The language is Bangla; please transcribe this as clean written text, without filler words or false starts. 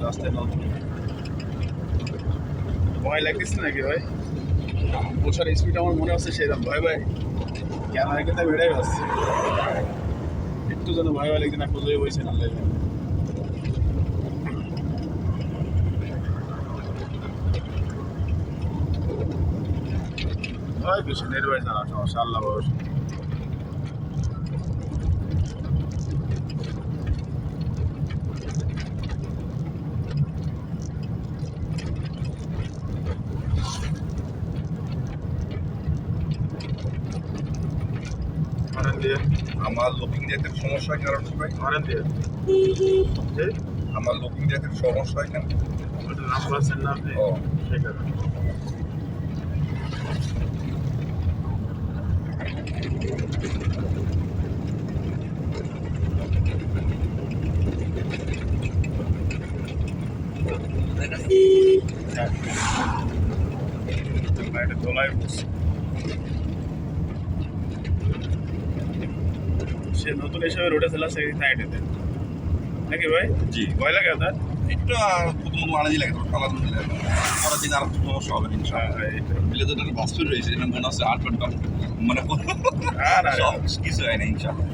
রাস্তায় নতুন ভয় লাগতেছে নাকি ভাই? বসার স্পিড আমার মনে হচ্ছে সেরকম ভয় ভাই ক্যামেরা কিন্তু বেড়ে আসছে একটু যেন ভয় ভয় লাগছে না খুঁজে বসে না লাগে ভয় বেশি নির্ভয় জানা সমস্যা আল্লাহ ভরসা আমার লুকিং ডেটের সমস্যার কারণে ভাই মারেন দিয়ে আমার লুকিং ডেটের সমস্যা কেন নাম্বার আছেন না আপনি ও সেই কারণে বাইরে তোলায় বসছে সে নতুন হিসাবে রোডে চলা সেই সাইডেতে নাকি ভাই জি ভয় লাগে আপনার একটু প্রথম আলাদা লাগে আলাদা দিলে পরের দিন আর সমস্যা হবে ইনশাআল্লাহ বিলে তো একটা বাস্তব রয়েছে যেটা মনে হচ্ছে 8 ঘন্টা মানে আর সব কিছু হয় না ইনশাআল্লাহ